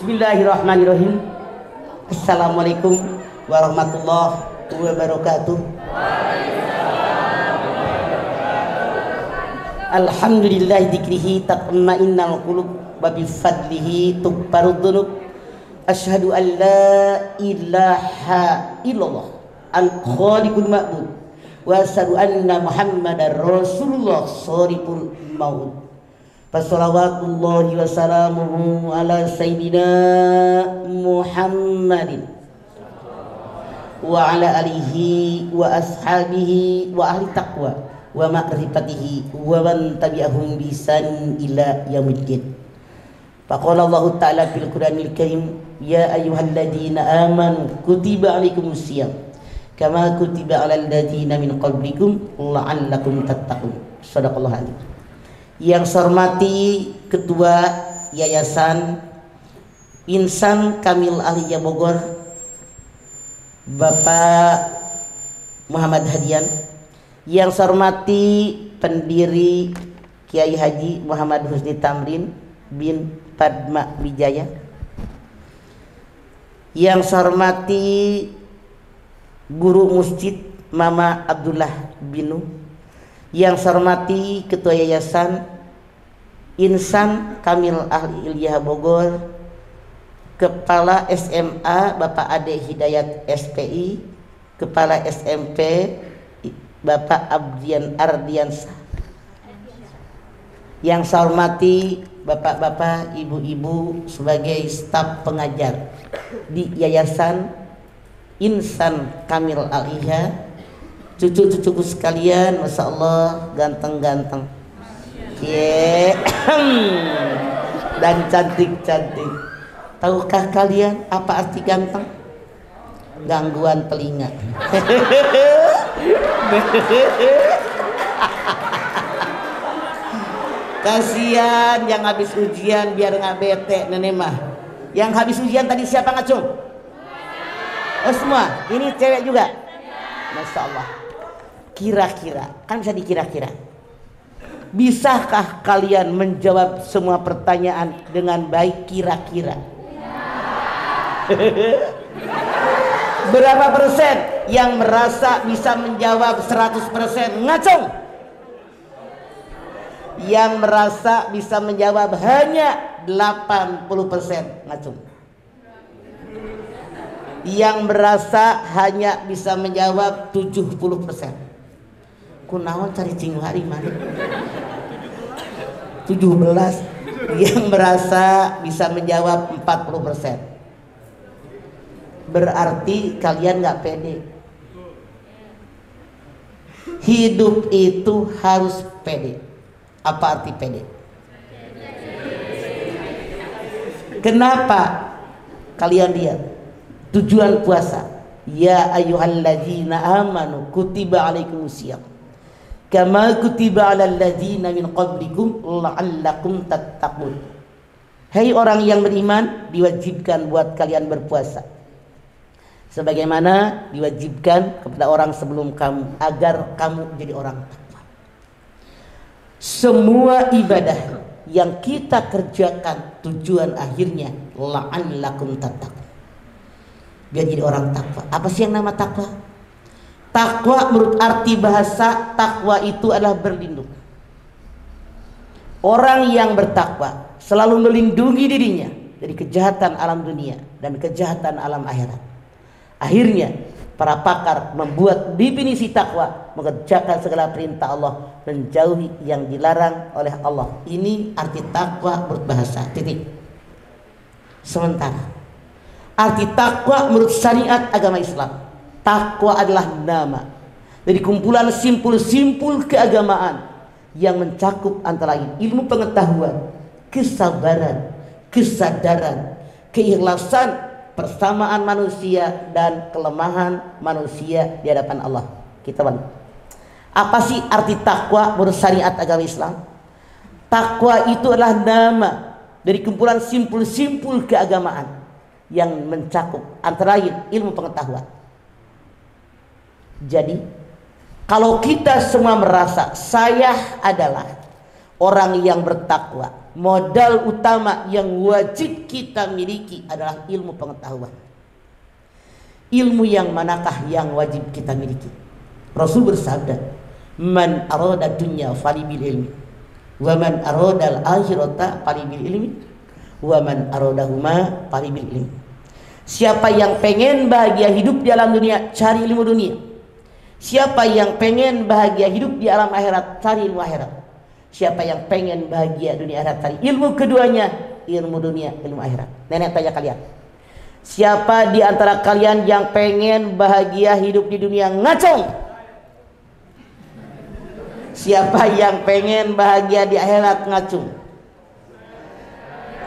Bismillahirrahmanirrahim. Assalamualaikum warahmatullahi wabarakatuh. Alhamdulillah dzikrihi tatma'innal qulub wa bi fadlihi tughfarud dzunub. Asyhadu an la ilaha illallah al-khaliqul ma'bud wa asyhadu anna Muhammadar Rasulullah shariful maut. Fassalawatullahi wa salamuhu ala sayyidina Muhammadin wa ala alihi wa ashabihi wa ahli taqwa wa ma'rifatihi wa man tabi'ahum bi ihsan ila yaumiddin. Faqala Allah ta'ala fil Qur'anil Karim, ya ayyuhalladzina amanu kutiba 'alaikumusiyam kama kutiba 'alal ladzina min qablikum la'allakum tattaqun. Shadaqallahu adzim. Yang saya hormati Ketua Yayasan Insan Kamil Aliyah Bogor, Bapak Muhammad Hadian. Yang saya hormati pendiri Kiai Haji Muhammad Husni Tamrin bin Padma Wijaya. Yang saya hormati Guru Masjid Mama Abdullah Binu. Yang saya hormati Ketua Yayasan Insan Kamil Aliyah Bogor, Kepala SMA Bapak Ade Hidayat SPI, Kepala SMP Bapak Abdian Ardiansah. Yang saya hormati bapak-bapak, ibu-ibu sebagai staf pengajar di Yayasan Insan Kamil Aliyah, cucu-cucuku sekalian, masya Allah ganteng-ganteng, dan cantik-cantik. Tahukah kalian apa arti ganteng? Gangguan telinga. Kasihan yang habis ujian biar nggak bete nenek mah. Yang habis ujian tadi siapa ngacung? Oh semua. Ini cewek juga. Masya Allah. Kira-kira, kan bisa dikira-kira. Bisakah kalian menjawab semua pertanyaan dengan baik kira-kira? Berapa persen yang merasa bisa menjawab 100%? Ngacung. Yang merasa bisa menjawab hanya 80%? Ngacung. Yang merasa hanya bisa menjawab 70%? Kunaon cari cing hari mana? 17. Yang merasa bisa menjawab 40%. Berarti kalian nggak pede. Hidup itu harus pede. Apa arti pede? Kenapa kalian lihat tujuan puasa? Ya ayyuhalladzina amanu kutiba alaikumusiyam kama kutiba 'alal ladzina min qablikum la'allakum tattaqun. Hai orang yang beriman, diwajibkan buat kalian berpuasa sebagaimana diwajibkan kepada orang sebelum kamu, agar kamu jadi orang takwa. Semua ibadah yang kita kerjakan tujuan akhirnya la'allakum tattaqun, biar jadi orang takwa. Apa sih yang nama takwa? Takwa menurut arti bahasa, takwa itu adalah berlindung. Orang yang bertakwa selalu melindungi dirinya dari kejahatan alam dunia dan kejahatan alam akhirat. Akhirnya para pakar membuat definisi takwa, mengerjakan segala perintah Allah, menjauhi yang dilarang oleh Allah. Ini arti takwa menurut bahasa. Titik. Sementara arti takwa menurut syariat agama Islam, takwa adalah nama dari kumpulan simpul-simpul keagamaan yang mencakup antara lain ilmu pengetahuan, kesabaran, kesadaran, keikhlasan, persamaan manusia dan kelemahan manusia di hadapan Allah. Kita balik. Apa sih arti takwa menurut syariat agama Islam? Takwa itu adalah nama dari kumpulan simpul-simpul keagamaan yang mencakup antara lain ilmu pengetahuan. Jadi kalau kita semua merasa saya adalah orang yang bertakwa, modal utama yang wajib kita miliki adalah ilmu pengetahuan. Ilmu yang manakah yang wajib kita miliki? Rasul bersabda, man arada dunya falibil ilmi, wa man arada al-akhirata falibil ilmi, wa man aradahuma falibil ilmi. Siapa yang pengen bahagia hidup di alam dunia, cari ilmu dunia. Siapa yang pengen bahagia hidup di alam akhirat, cari ilmu akhirat. Siapa yang pengen bahagia dunia akhirat, cari ilmu keduanya, ilmu dunia, ilmu akhirat. Nenek tanya kalian, siapa di antara kalian yang pengen bahagia hidup di dunia? Ngacung. Siapa yang pengen bahagia di akhirat? Ngacung.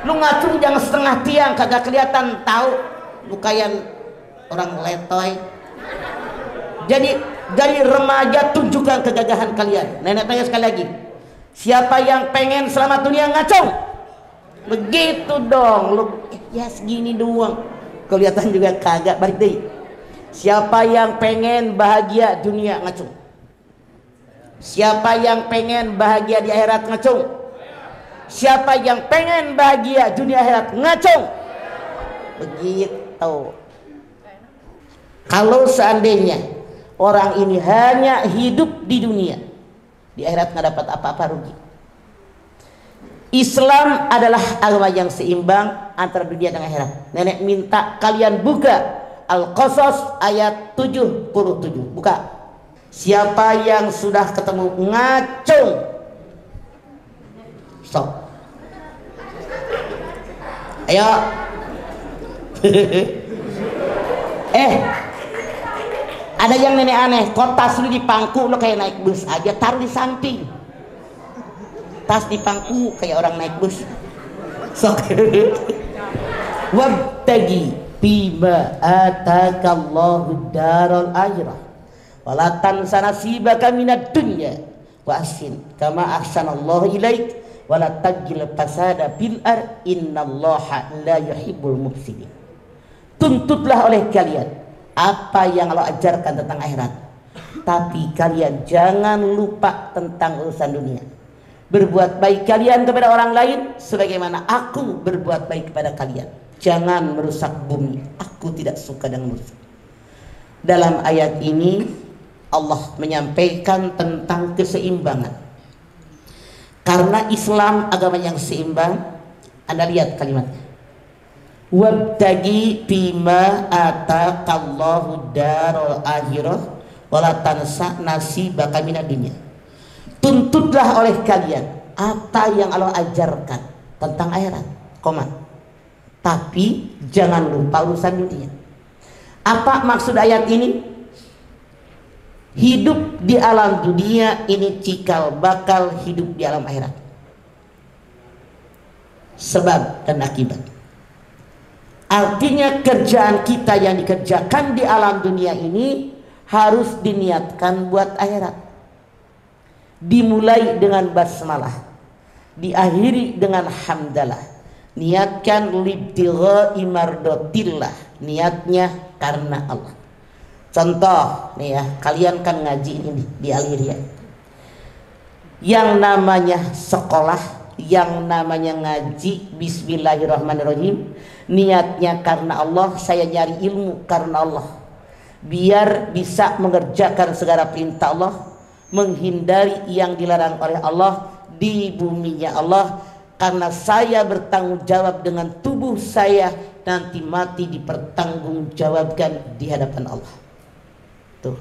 Lu ngacung jangan setengah tiang, kagak kelihatan, tahu lu kayak orang letoy. Jadi dari remaja tunjukkan kegagahan kalian. Nenek tanya sekali lagi, siapa yang pengen selamat dunia? Ngacung. Begitu dong. Lu ya segini doang, kelihatan juga kagak. Balik deh. Siapa yang pengen bahagia dunia? Ngacung. Siapa yang pengen bahagia di akhirat? Ngacung. Siapa yang pengen bahagia dunia akhirat? Ngacung. Begitu. Kalau seandainya orang ini hanya hidup di dunia, di akhirat nggak dapat apa-apa, rugi. Islam adalah agama yang seimbang antara dunia dan akhirat. Nenek minta kalian buka Al-Qasas ayat 77. Buka. Siapa yang sudah ketemu ngacung, stop. Ayo. Ada yang nenek aneh, kok tas lu di pangku, lu kayak naik bus aja, taruh di samping. Tas di pangku kayak orang naik bus. Sok. Wabtagi bima atakallahu daral akhirah wala tansa nasibaka minad dunya wa ahsin kama ahsanallahu ilaik wala tagil fasada bil ar innallaha la yuhibbul mufsidin. Tuntutlah oleh kalian apa yang Allah ajarkan tentang akhirat, tapi kalian jangan lupa tentang urusan dunia. Berbuat baik kalian kepada orang lain sebagaimana aku berbuat baik kepada kalian. Jangan merusak bumi, aku tidak suka dengan merusak. Dalam ayat ini Allah menyampaikan tentang keseimbangan. Karena Islam agama yang seimbang. Anda lihat kalimatnya, wabtagi bima atakallahu darul akhirah wala tansa nasibaka minad dunya. Tuntutlah oleh kalian apa yang Allah ajarkan tentang akhirat, tapi jangan lupa urusan dunia. Apa maksud ayat ini? Hidup di alam dunia ini cikal bakal hidup di alam akhirat. Sebab dan akibat. Artinya kerjaan kita yang dikerjakan di alam dunia ini harus diniatkan buat akhirat. Dimulai dengan basmalah, diakhiri dengan hamdalah. Niatkan libtigha'i mardatillah, niatnya karena Allah. Contoh nih ya, kalian kan ngaji ini di Al-Hiriyah. Yang namanya sekolah, yang namanya ngaji, bismillahirrahmanirrahim, niatnya karena Allah. Saya nyari ilmu karena Allah, biar bisa mengerjakan segala perintah Allah, menghindari yang dilarang oleh Allah di buminya Allah. Karena saya bertanggung jawab dengan tubuh saya, nanti mati dipertanggungjawabkan di hadapan Allah. Tuh.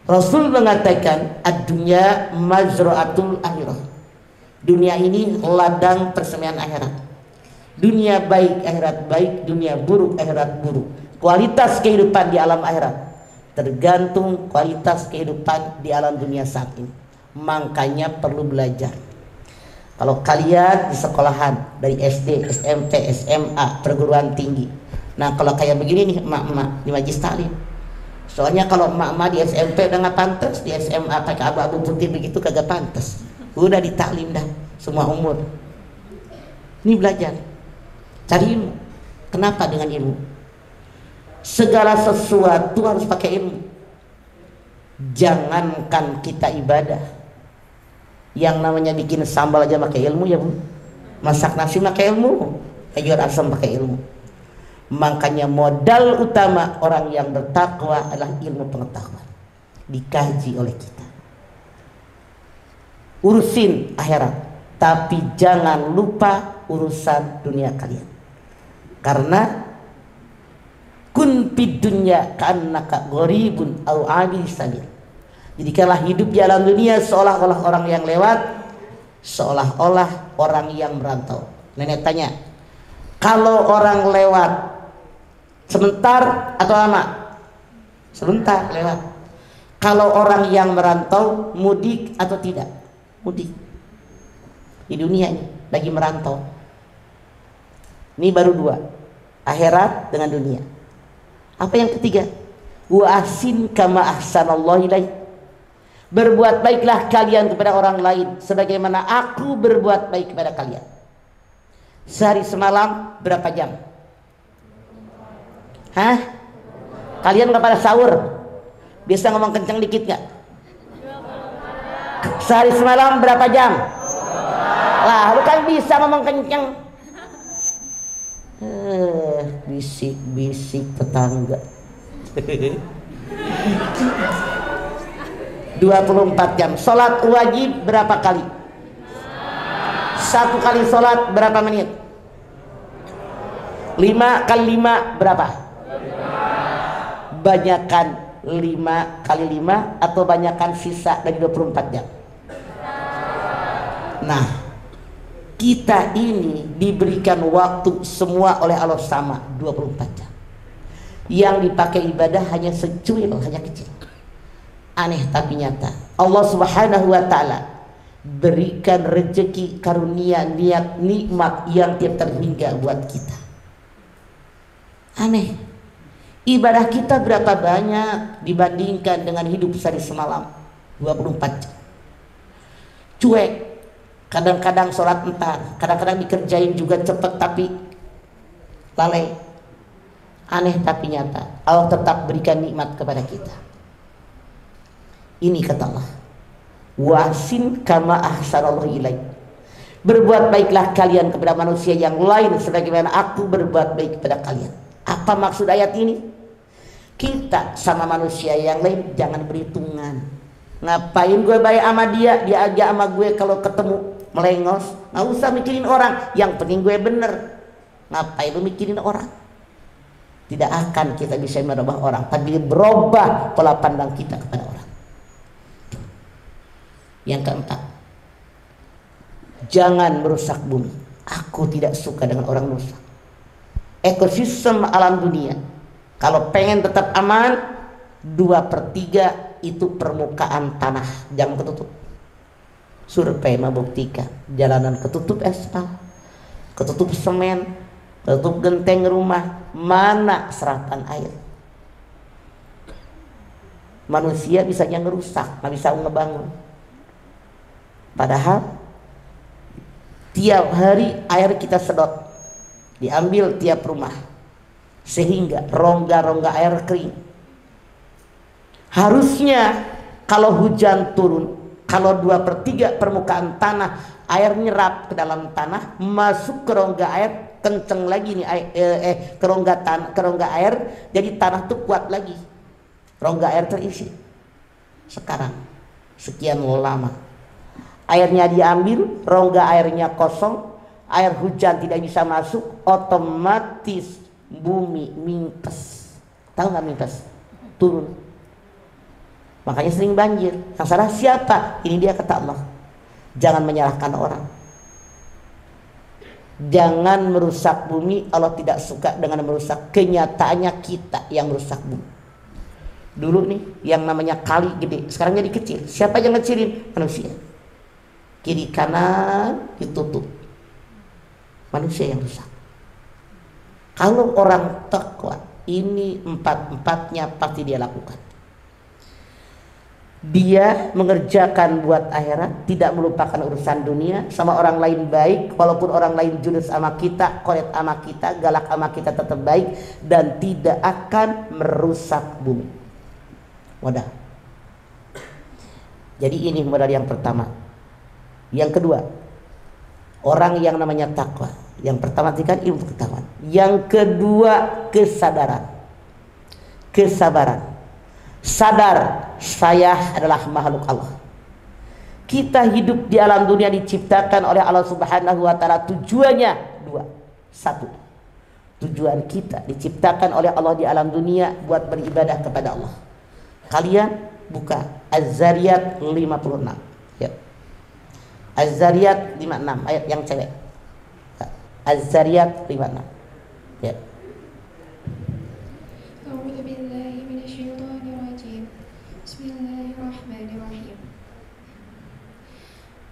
Rasul mengatakan ad-dunya mazra'atul akhirah. Dunia ini ladang persemian akhirat. Dunia baik, akhirat baik. Dunia buruk, akhirat buruk. Kualitas kehidupan di alam akhirat tergantung kualitas kehidupan di alam dunia saat ini. Makanya perlu belajar. Kalau kalian di sekolahan dari SD, SMP, SMA, perguruan tinggi. Nah kalau kayak begini nih emak-emak di majlis taklim. Soalnya kalau emak-emak di SMP udah nggak pantas, di SMA pakai abu-abu putih begitu kagak pantas. Udah di taklim dah semua umur. Ini belajar, cari ilmu. Kenapa dengan ilmu? Segala sesuatu harus pakai ilmu. Jangankan kita ibadah, Yang namanya bikin sambal aja pakai ilmu ya Bu. Masak nasi pakai ilmu, sayur asam pakai ilmu. Makanya modal utama orang yang bertakwa adalah ilmu pengetahuan. Dikaji oleh kita. Urusin akhirat, tapi jangan lupa urusan dunia kalian. Karena kun fid dunya ka'annaka gharibun aw 'abir sabil. Jadikanlah hidup di alam dunia seolah-olah orang yang lewat, seolah-olah orang yang merantau. Nenek tanya, kalau orang lewat sebentar atau lama? Sebentar lewat. Kalau orang yang merantau mudik atau tidak? Mudik. Di dunia ini lagi merantau. Ini baru dua, akhirat dengan dunia. Apa yang ketiga? Wa ahsin kama ahsanallahu ilaik. Berbuat baiklah kalian kepada orang lain sebagaimana aku berbuat baik kepada kalian. Sehari semalam berapa jam? Hah? Kalian nggak pada sahur? Bisa ngomong kencang dikit nggak? Sehari semalam berapa jam? Lah, lu kan bisa ngomong kencang. Bisik-bisik tetangga. 24 jam. Sholat wajib berapa kali? Satu kali sholat berapa menit? 5 kali 5 berapa? Banyakan 5 kali 5 atau banyakan sisa dari 24 jam? Nah, kita ini diberikan waktu semua oleh Allah sama 24 jam. Yang dipakai ibadah hanya secuil, hanya kecil. Aneh tapi nyata. Allah Subhanahu wa taala berikan rezeki, karunia, niat, nikmat yang tiap terhingga buat kita. Aneh. Ibadah kita berapa banyak dibandingkan dengan hidup sehari semalam 24 jam. Cuek. Kadang-kadang sholat entar, kadang-kadang dikerjain juga cepet tapi lalai. Aneh tapi nyata. Allah tetap berikan nikmat kepada kita. Ini kata Allah, wasin kama ahsanallahu ilaik. Berbuat baiklah kalian kepada manusia yang lain sebagaimana aku berbuat baik kepada kalian. Apa maksud ayat ini? Kita sama manusia yang lain jangan berhitungan. Ngapain gue baik sama dia, dia aja sama gue kalau ketemu melengos. Nggak usah mikirin orang, yang penting gue bener. Ngapain lu mikirin orang? Tidak akan kita bisa merubah orang, tapi berubah pola pandang kita kepada orang. Yang keempat, jangan merusak bumi. Aku tidak suka dengan orang merusak ekosistem alam dunia. Kalau pengen tetap aman, 2/3 itu permukaan tanah jangan ketutup. Survei membuktikan jalanan ketutup aspal, ketutup semen, ketutup genteng rumah, mana serapan air. Manusia bisa yang ngerusak, nggak bisa ngebangun. Padahal tiap hari air kita sedot, diambil tiap rumah, sehingga rongga-rongga air kering. Harusnya kalau hujan turun, kalau 2/3 permukaan tanah air nyerap ke dalam tanah, masuk ke rongga air, kenceng lagi nih ke rongga air, jadi tanah tuh kuat lagi, rongga air terisi. Sekarang sekian lama airnya diambil, rongga airnya kosong, air hujan tidak bisa masuk, otomatis bumi mimpes. Tahu nggak mimpes? Turun. Makanya sering banjir. Yang salah siapa? Ini dia kata Allah. Jangan menyalahkan orang. Jangan merusak bumi. Allah tidak suka dengan merusak. Kenyataannya kita yang merusak bumi. Dulu nih yang namanya kali gede, sekarang jadi kecil. Siapa yang ngecilin? Manusia. Kiri kanan ditutup, manusia yang rusak. Kalau orang takwa, ini empat-empatnya pasti dia lakukan. Dia mengerjakan buat akhirat, tidak melupakan urusan dunia, sama orang lain baik, walaupun orang lain jurus sama kita, koret sama kita, galak sama kita, tetap baik dan tidak akan merusak bumi. Wadah. Jadi ini modal yang pertama. Yang kedua, orang yang namanya takwa. Yang pertama tadi kan ilmu pengetahuan. Yang kedua, kesabaran. Kesabaran. Sadar saya adalah makhluk Allah. Kita hidup di alam dunia diciptakan oleh Allah Subhanahu wa taala, tujuannya dua. Satu, tujuan kita diciptakan oleh Allah di alam dunia buat beribadah kepada Allah. Kalian buka Az-Zariyat 56. Ya. Az-Zariyat 56 ayat yang cewek. Az-Zariyat 56. Ya. A'udzu billahi minasyaitonir rajim. Bismillahirrahmanirrahim.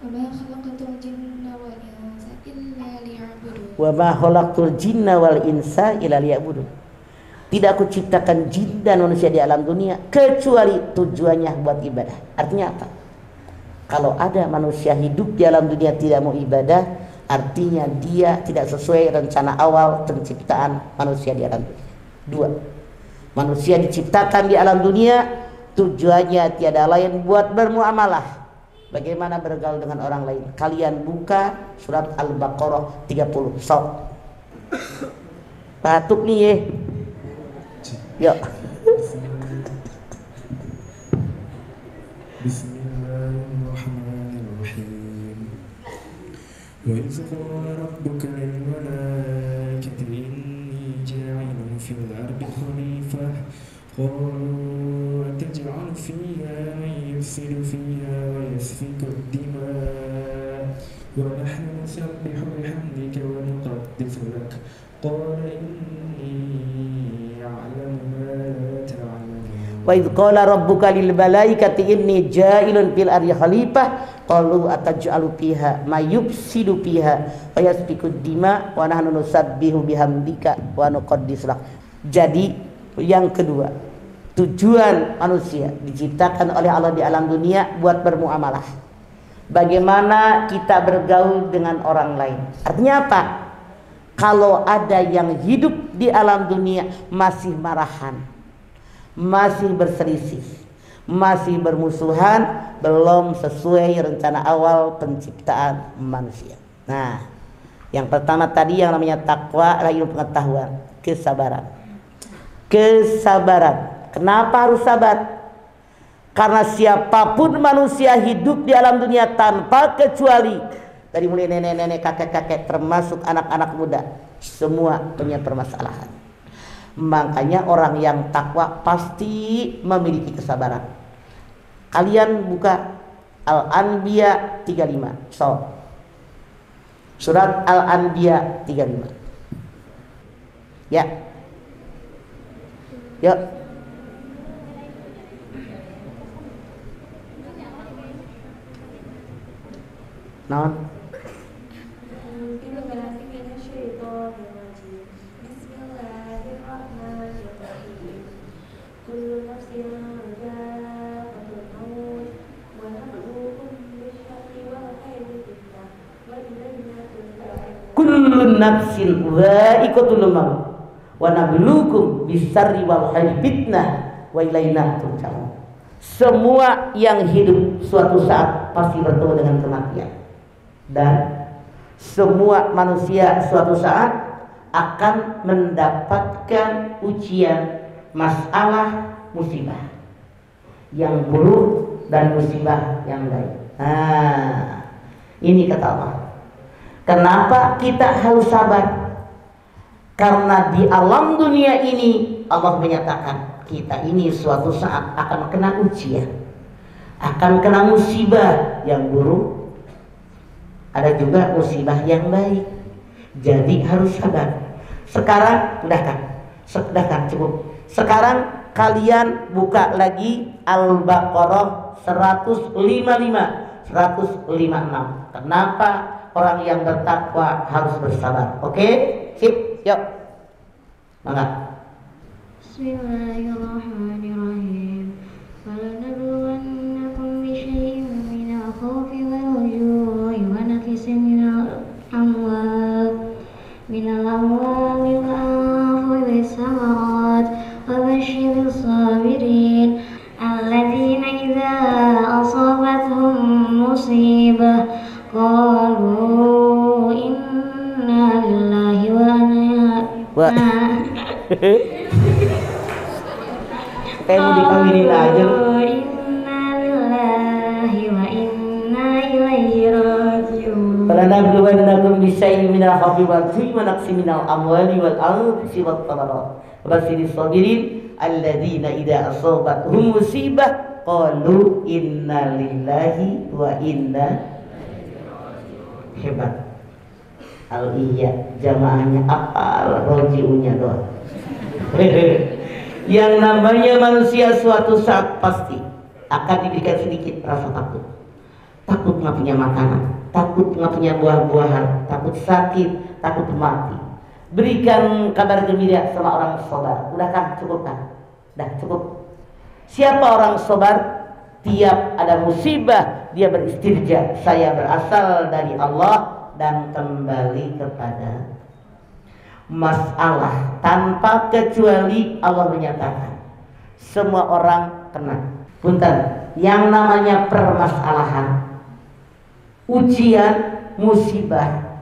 Wa ma khalaqtul jinna wal insa illa liya'budun. Wa ma khalaqtul jinna wal insa illa liya'budun. Tidak aku ciptakan jin dan manusia di alam dunia kecuali tujuannya buat ibadah. Artinya apa? Kalau ada manusia hidup di alam dunia tidak mau ibadah, artinya dia tidak sesuai rencana awal penciptaan manusia di alam dunia. Dua, manusia diciptakan di alam dunia tujuannya tiada lain buat bermuamalah. Bagaimana bergaul dengan orang lain? Kalian buka surat Al-Baqarah 30. Sok. Batuk nih ya. Yuk. Bismillahirrahmanirrahim. Wa idh qala rabbuka lil malaikati inni ja'ilun fil ardi khalifah qalu ataj'alu fiha man yufsidu fiha wa yasfiku ad-dima' wa nahnu nusabbihu bihamdika wa nuqaddisu lak qala inni Wa idh qala rabbuka lil malaikati inni ja'ilun fil ardi khalifah qalu ataj'alu fiha may yufsidu fiha wa yasfiku dima wa nahnu nusabbihu bihamdika wa nuqaddisu lak. Jadi yang kedua, tujuan manusia diciptakan oleh Allah di alam dunia buat bermuamalah. Bagaimana kita bergaul dengan orang lain? Artinya apa? Kalau ada yang hidup di alam dunia masih marahan, masih berselisih, masih bermusuhan, belum sesuai rencana awal penciptaan manusia. Nah, yang pertama tadi yang namanya takwa adalah ilmu pengetahuan, kesabaran. Kesabaran. Kenapa harus sabar? Karena siapapun manusia hidup di alam dunia tanpa kecuali, dari mulai nenek-nenek, kakek-kakek, termasuk anak-anak muda, semua punya permasalahan. Makanya orang yang takwa pasti memiliki kesabaran. Kalian buka Al-Anbiya 35. So, surat Al-Anbiya 35. Ya. Yuk. Non. Kullu nafsin dha'iqatul maut wa nabluukum bis-syarri wal khairi fitnah wa ilaina turja'un. Semua yang hidup suatu saat pasti bertemu dengan kematian, dan semua manusia suatu saat akan mendapatkan ujian, masalah, musibah yang buruk dan musibah yang baik. Nah, ini kata Allah. Kenapa kita harus sabar? Karena di alam dunia ini Allah menyatakan kita ini suatu saat akan kena ujian, akan kena musibah yang buruk, ada juga musibah yang baik. Jadi harus sabar. Sekarang udahkan cukup. Sekarang kalian buka lagi Al-Baqarah 155, 156. Kenapa orang yang bertakwa harus bersabar? Oke? Sip, yuk. Mangga. Bismillahirrahmanirrahim. Walanabluwannakum bisyai'in minal khawfi wal ju'i wa naqsin minal amwali wal anfusi was-samarat wa basyiril sabirin alladzina idza asabatuhum musibah Kayak mau dikawinin aja. Inna lillahi wa inna ilaihi raji'un. Falanabluwannakum bisyai'in minal khawfi wal ju'i wa naqsin minal amwali wal anfusi wat thamarat. Wabasyiris sabirin alladzina idza asabatuhum musibah qalu inna lillahi wa inna hebat. Al-iya jamaahnya apa rojiunya doang. Yang namanya manusia suatu saat pasti akan diberikan sedikit rasa takut. Takut nggak punya makanan, takut nggak punya buah-buahan, takut sakit, takut mati. Berikan kabar gembira sama orang sabar. Udah kan, cukup kan? Dah cukup. Siapa orang sabar? Tiap ada musibah dia beristirja, saya berasal dari Allah dan kembali kepada masalah. Tanpa kecuali Allah menyatakan semua orang kena. Punten, yang namanya permasalahan, ujian, musibah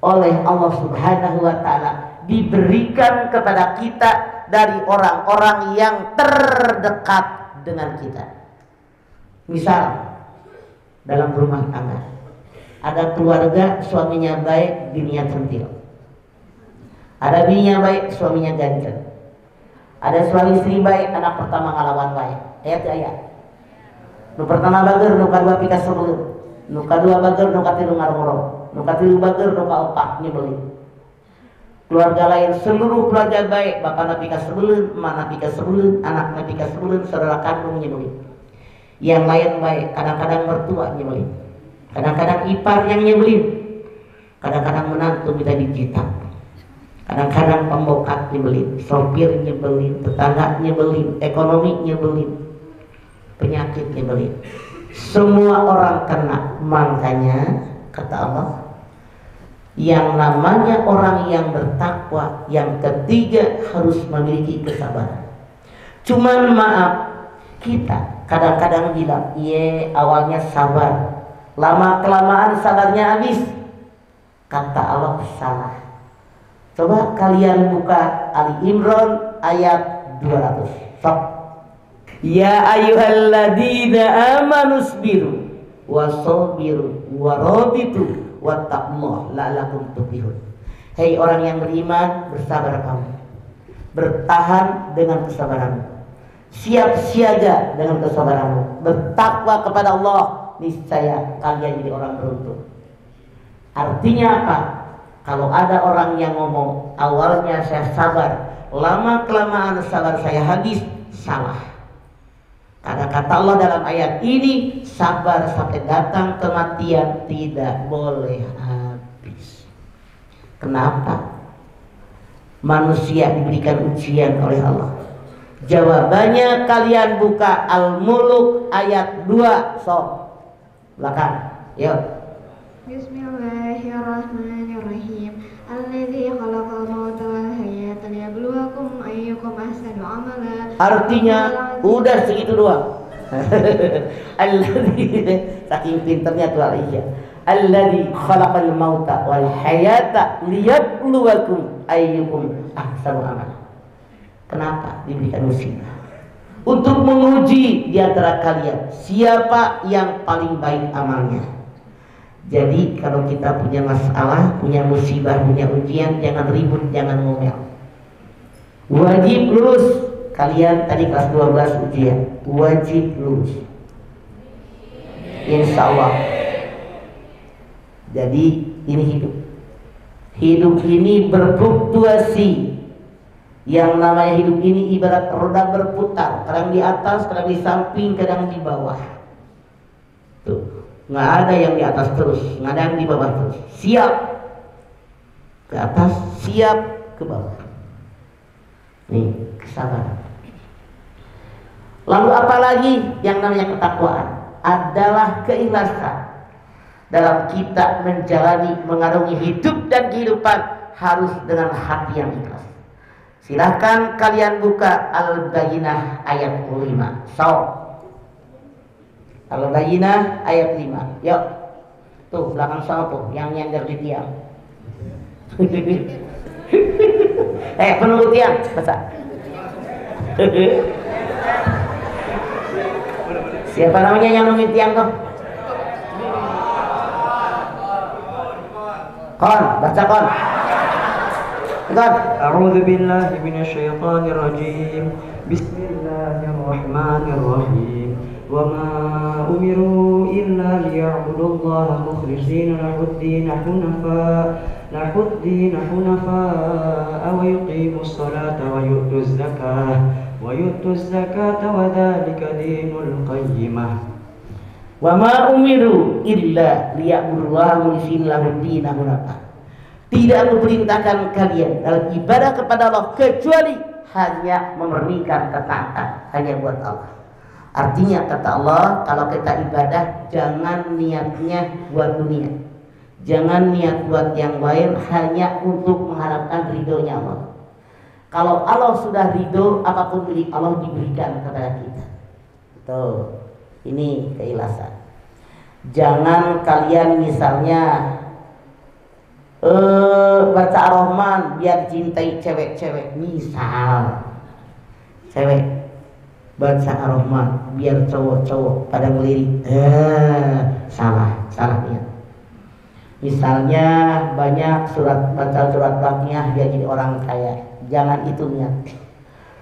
oleh Allah Subhanahu wa ta'ala diberikan kepada kita dari orang-orang yang terdekat dengan kita. Misal dalam rumah tangga ada keluarga, suaminya baik, bininya centil. Ada bininya baik, suaminya ganjel. Ada suami istri baik, anak pertama ngalawan baik. Ayat. Nu pertama bager, nu kadua pika sebelum. Nu kadua bager, nu katilu ngarongorong. Nu katilu bager, nu kaopat nyebelin. Keluarga lain, seluruh keluarga baik, bapak pika sebelum, emak pika sebelum, anak pika sebelum, saudara kandung nyebelin. Yang lain baik, kadang-kadang mertua nyebelin. Kadang-kadang ipar yang nyebelin, kadang-kadang menantu minta dijitak, kadang-kadang pembokat nyebelin, sopir nyebelin, tetangga nyebelin, ekonomi nyebelin, penyakit nyebelin. Semua orang kena. Makanya kata Allah, yang namanya orang yang bertakwa yang ketiga harus memiliki kesabaran. Cuman maaf, kita kadang-kadang bilang, iya awalnya sabar, lama kelamaan sabarnya habis. Kata Allah salah. Coba kalian buka Ali Imran ayat 200. Sok. Ya ayyuhalladzina amanu sabiru wasabiru warabitu wattaqullaha la'allakum tuflihun. Hei orang yang beriman, bersabar kamu. Bertahan dengan kesabaranmu. Siap siaga dengan kesabaranmu. Bertakwa kepada Allah, niscaya kalian jadi orang beruntung. Artinya apa? Kalau ada orang yang ngomong awalnya saya sabar, lama kelamaan sabar saya habis, salah. Karena kata Allah dalam ayat ini, sabar sampai datang kematian tidak boleh habis. Kenapa? Manusia diberikan ujian oleh Allah. Jawabannya kalian buka Al-Mulk ayat 2. Sok belakang, yuk. Bismillahirrahmanirrahim. Alladzi khalaqal mauta wal hayata liyabluwakum ayyukum ahsanu amala. Artinya udah segitu doang. Alladzi, saking pinternya tuh Aisyah. Alladzi khalaqal mauta wal hayata liyabluwakum ayyukum ahsanu amala. Kenapa diberikan musibah? Untuk menguji di antara kalian siapa yang paling baik amalnya. Jadi kalau kita punya masalah, punya musibah, punya ujian, jangan ribut, jangan ngomel. Wajib lulus. Kalian tadi kelas 12 ujian, wajib lulus. Insya Allah. Jadi ini hidup. Hidup ini berfluktuasi. Yang namanya hidup ini ibarat roda berputar, kadang di atas, kadang di samping, kadang di bawah. Tuh, nggak ada yang di atas terus, nggak ada yang di bawah terus. Siap ke atas, siap ke bawah. Nih, kesabaran. Lalu apalagi yang namanya ketakwaan? Adalah keikhlasan dalam kita menjalani, mengarungi hidup dan kehidupan harus dengan hati yang ikhlas. Silahkan kalian buka Al-Bayyinah ayat 5. So, Al-Bayyinah ayat 5. Yuk. Tuh belakang sana tuh yang nyender di tiang. Penunggu tiang, baca. Siapa namanya yang nungguin tiang tuh? Kon, baca kon. Kon. A'udzu billahi minasyaitonir rajim. Bismillahirrahmanirrahim. Wa ma umiru illa liya'budullaha mukhlishina lahud-din hunafa wa yuqimus salata wa yu'tuz zakata wa dzalika dinul qayyimah. Wa ma umiru illa liya'budullaha mukhlishina lahud-din hunafa. Tidak aku perintahkan kalian dalam ibadah kepada Allah kecuali hanya memurnikan ketaatan hanya buat Allah. Artinya kata Allah, kalau kita ibadah jangan niatnya buat dunia, jangan niat buat yang lain, hanya untuk mengharapkan ridhonya Allah. Kalau Allah sudah ridho, apapun milik Allah diberikan kepada kita. Tuh, ini keikhlasan. Jangan kalian misalnya baca Ar-Rahman biar cintai cewek-cewek, misal cewek baca Ar-Rahman biar cowok-cowok pada ngelirik, salah niat. Misalnya banyak baca surat Baqiyah biar jadi orang kaya, jangan itu niat.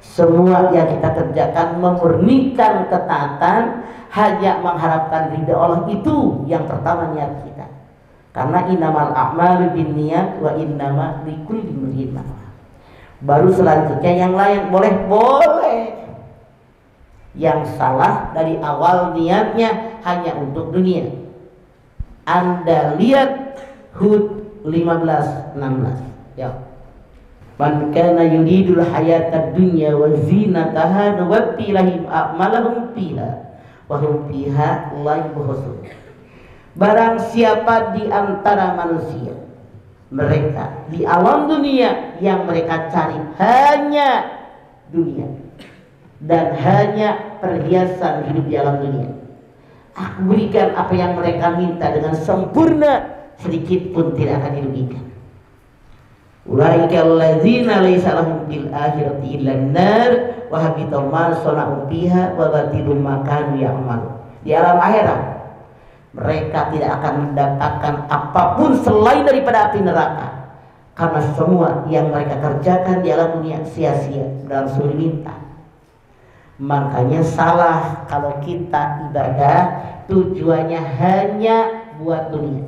Semua yang kita kerjakan memurnikan ketaatan, hanya mengharapkan ridha Allah, itu yang pertama niat kita. Karena innamal a'malu binniyat wa innama likulli imri'in ma nawa. Baru selanjutnya yang lain boleh. Yang salah dari awal niatnya hanya untuk dunia. Anda lihat Hud 15:16. Ya. Man kana yuridul hayatad dunya wa zinataha nuwaffi lahum a'malahum fiha wa hum fiha la yubkhasun. Barang siapa di antara manusia, mereka di alam dunia yang mereka cari hanya dunia dan hanya perhiasan hidup di alam dunia, aku berikan apa yang mereka minta dengan sempurna, sedikit pun tidak akan dirugikan. Ulaika alladzina laisa lahum fil akhirati illa an-nar wa habita ma sana'u fiha wa batilum ma kanu ya'malu. Di alam akhirat mereka tidak akan mendapatkan apapun selain daripada api neraka, karena semua yang mereka kerjakan di alam dunia sia-sia dalam suri minta. Makanya salah kalau kita ibadah tujuannya hanya buat dunia.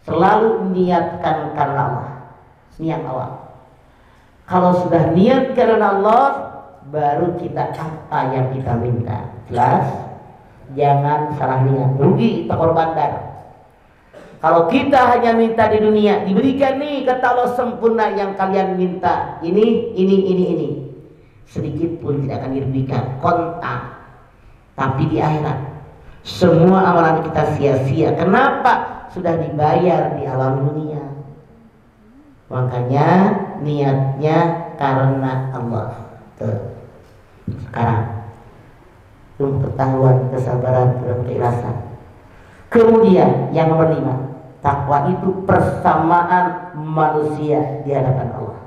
Selalu niatkan karena Allah, niat awal. Kalau sudah niat karena Allah, baru kita apa yang kita minta. Jelas? Jangan salah niat, rugi kita korban darah. Kalau kita hanya minta di dunia, diberikan nih kata Allah sempurna yang kalian minta, ini, sedikit pun tidak akan dirugikan, kontak. Tapi di akhirat semua amalan kita sia-sia. Kenapa? Sudah dibayar di alam dunia. Makanya niatnya karena Allah. Tuh. Sekarang pengetahuan, kesabaran, dan keikhlasan. Kemudian yang nomor 5, takwa itu persamaan manusia di hadapan Allah.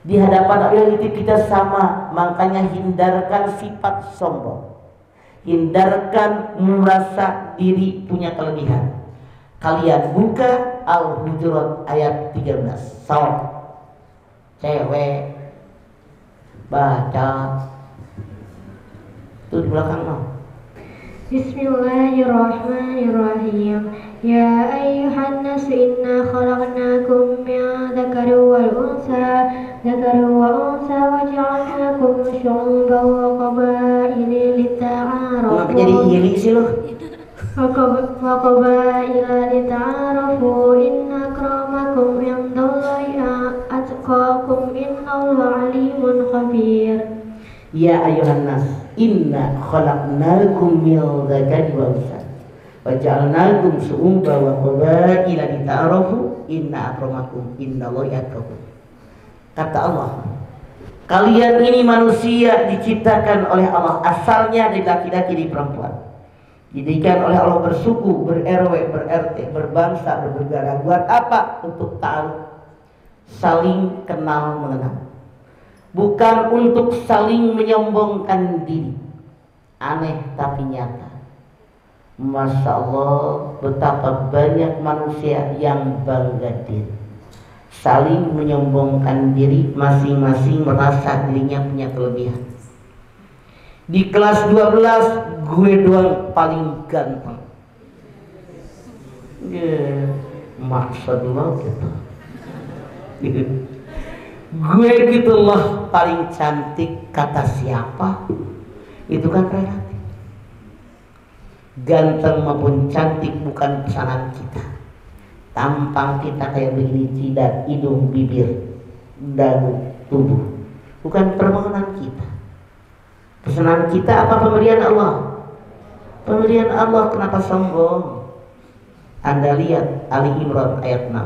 Di hadapan Allah itu kita sama, makanya hindarkan sifat sombong, hindarkan merasa diri punya kelebihan. Kalian buka Al-Hujurat ayat 13. Cewek baca itu di belakang no. Bismillahirrahmanirrahim. Ya ayyuhan nas inna khalaqnakum min dzakarin wal unsa wa ja'alnakum syu'uban wa qabaila lita'arafu. Kenapa jadi iri sih lo? Wa qabaila lita'arafu inna akramakum indallahi atqakum innallaha alimun khabir. Ya ayuhan nas inna khalaqnakum min dzakarin wa unsa wa ja'alnakum syu'uban wa qabaila lita'arafu inna akramakum indallahi atqakum. Kata Allah, kalian ini manusia diciptakan oleh Allah, asalnya dari laki-laki di perempuan, didirikan oleh Allah bersuku, ber-RW, ber-RT, berbangsa, bernegara. Buat apa? Untuk ta'aruf. saling kenal mengenal, bukan untuk saling menyombongkan diri. Aneh tapi nyata. Masya Allah, betapa banyak manusia yang bangga diri, saling menyombongkan diri, masing-masing merasa dirinya punya kelebihan. Di kelas 12 gue doang paling ganteng. Maksudnya gitu. Gue gitu loh paling cantik, kata siapa? Itu kan relatif. Ganteng maupun cantik bukan pesanan kita. Tampang kita kayak begini, jidat, hidung, bibir, dagu, tubuh, bukan permohonan kita. Pesanan kita apa? Pemberian Allah. Pemberian Allah. Kenapa sombong? Anda lihat Ali Imran ayat 6.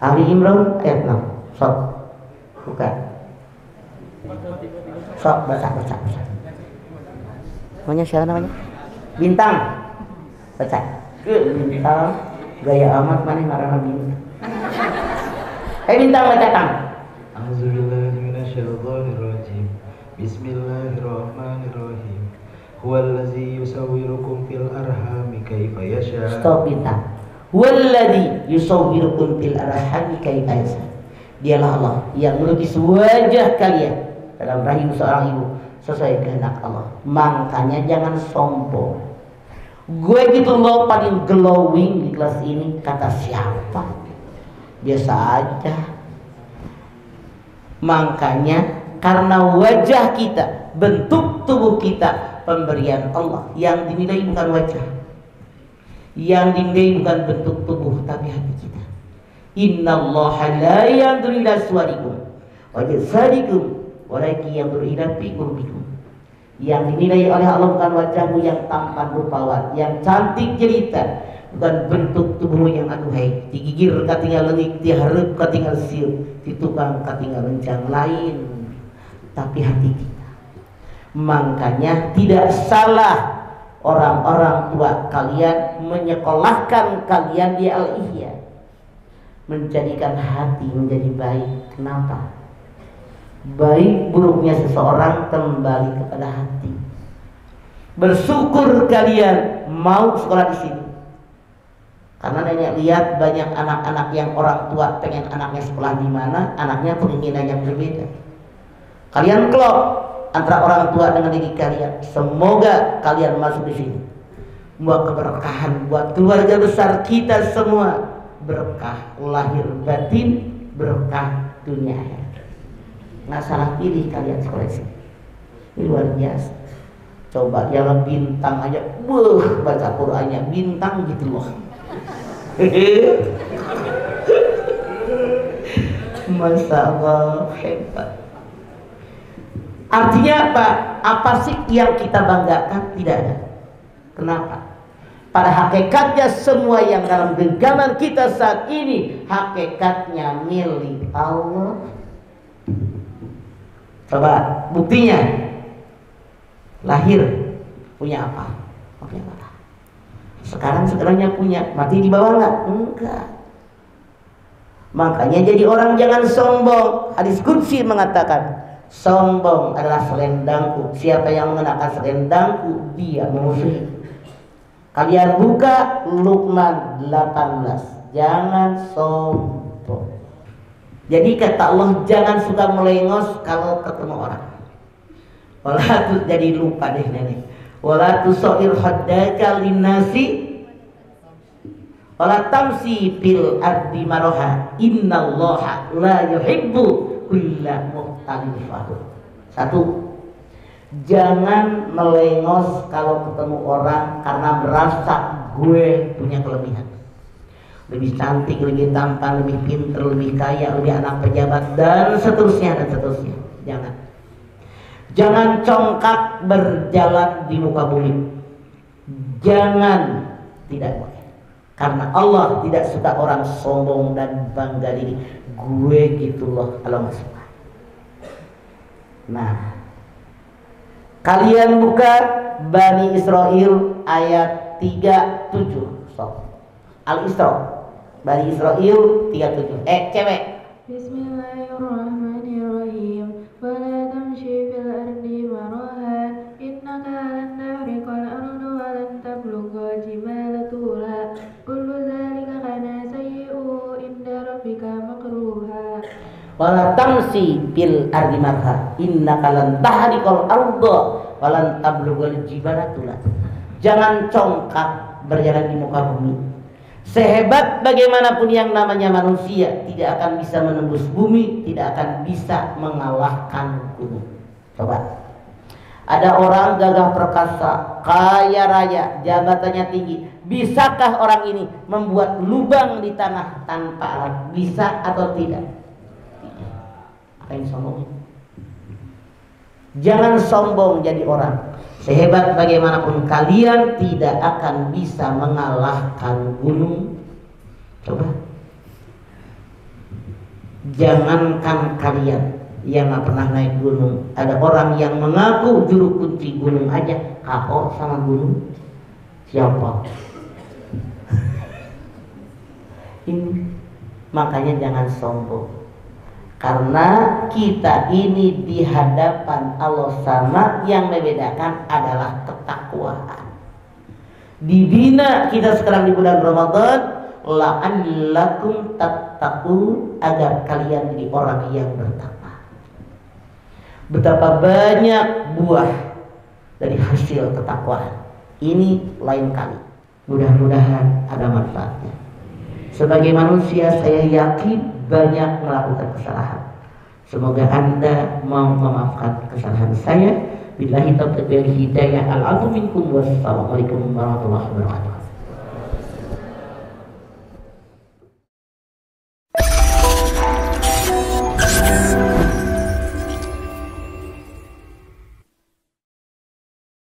Ali Imran ayat 6. Sok. Bukan. Sok, baca. Namanya siapa namanya? Bintang. Baca. Bintang. Gaya amat mana ngarana bintang. Bintang baca Kang. A'udzubillahiminasyaitonirrajim. Bismillahirrahmanirrahim. Huwallazi yusawwirukum fil arhami kaifa yasha. Stop bintang. Huwallazi yusawwirukum fil arhami kaifa yasha. Dialah Allah yang melukis wajah kalian dalam rahim seorang ibu sesuai kehendak Allah. Makanya jangan sombong. Gue gitu loh paling glowing di kelas ini, kata siapa? Biasa aja. Makanya karena wajah kita, bentuk tubuh kita, pemberian Allah. Yang dinilai bukan wajah, yang dinilai bukan bentuk tubuh, tapi hati kita. Innallaha la yanzuru ila suwarikum wa jasadikum walakin yanzuru ila qulubikum. Yang dinilai oleh Allah bukan wajahmu yang tampan rupawan, yang cantik jelita, bukan bentuk tubuhmu yang aduhai, digigir katinggal lengik, diharap katinggal siup, ditukang katinggal lencang lain, tapi hati kita. Makanya tidak salah orang-orang tua kalian menyekolahkan kalian di Al-Ihya, menjadikan hati menjadi baik. Kenapa? Baik buruknya seseorang kembali kepada hati. Bersyukur kalian mau sekolah di sini, karena nenek lihat banyak anak-anak yang orang tua pengen anaknya sekolah di mana, anaknya keinginan yang berbeda. Kalian klop antara orang tua dengan didik kalian. Semoga kalian masuk di sini, buat keberkahan buat keluarga besar kita semua, berkah lahir batin, berkah dunia akhirat. Nggak salah pilih kalian sekolah di sini. Ini luar biasa. Coba yang bintang aja, baca Qur'annya bintang gitu loh. Masya Allah, hebat. Artinya apa? Apa sih yang kita banggakan? Tidak ada. Kenapa? Pada hakikatnya semua yang dalam genggaman kita saat ini hakikatnya milik Allah. Coba buktinya, lahir punya apa? Punya apa? Sekarangnya punya, mati di bawah nggak? Enggak. Makanya jadi orang jangan sombong. Hadis qudsi mengatakan, sombong adalah selendangku. Siapa yang mengenakan selendangku, dia memusuhi. Kalian buka Luqman 18. Jangan sombong. Jadi kata Allah, jangan suka melengos kalau ketemu orang. Wala tuh jadi lupa deh nenek. Wala tusair haddaka linnasi wala tamsi fil ardi maraha. Innallaha la yuhibbu kulla mukhtalin fakhur. Satu, jangan melengos kalau ketemu orang karena merasa gue punya kelebihan, lebih cantik, lebih tampan, lebih pintar, lebih kaya, lebih anak pejabat, dan seterusnya dan seterusnya. Jangan congkak berjalan di muka bumi. Jangan, tidak boleh. Karena Allah tidak suka orang sombong dan bangga diri. Gue gitu loh, Allah nggak suka. Nah, kalian buka Bani Israil ayat 37. So, Al-Isra Bani Israil 37. Cewek. Bismillahirrahmanirrahim. Wala tamshi fil ardi marahan innaka lan tahriqal arda wa lan tablugha jibala tula kullu dzalika kana sayyi'uhu inda rabbika makruha. Wala tamsi fil ardi marha innaka lan tahriqal arda wa lan tablugha jibala tula. Jangan congkak berjalan di muka bumi. Sehebat bagaimanapun yang namanya manusia, tidak akan bisa menembus bumi, tidak akan bisa mengalahkan gunung. Coba, ada orang gagah perkasa, kaya raya, jabatannya tinggi. Bisakah orang ini membuat lubang di tanah tanpa alat? Bisa atau tidak? Apa yang sombong? Jangan sombong jadi orang. Sehebat bagaimanapun kalian tidak akan bisa mengalahkan gunung. Coba. Jangankan kalian yang gak pernah naik gunung, ada orang yang mengaku juru kunci gunung aja kapok sama gunung. Siapa? Ini makanya jangan sombong. Karena kita ini di hadapan Allah sama, yang membedakan adalah ketakwaan. Dibina kita sekarang di bulan Ramadan, la'allakum tattaqun, agar kalian jadi orang yang bertakwa. Betapa banyak buah dari hasil ketakwaan. Ini lain kali. Mudah-mudahan ada manfaatnya. Sebagai manusia saya yakin banyak melakukan kesalahan. Semoga Anda mau memaafkan kesalahan saya. Billahi taufiq wal hidayah. Al-'afwu minkum wassalamualaikum warahmatullahi wabarakatuh.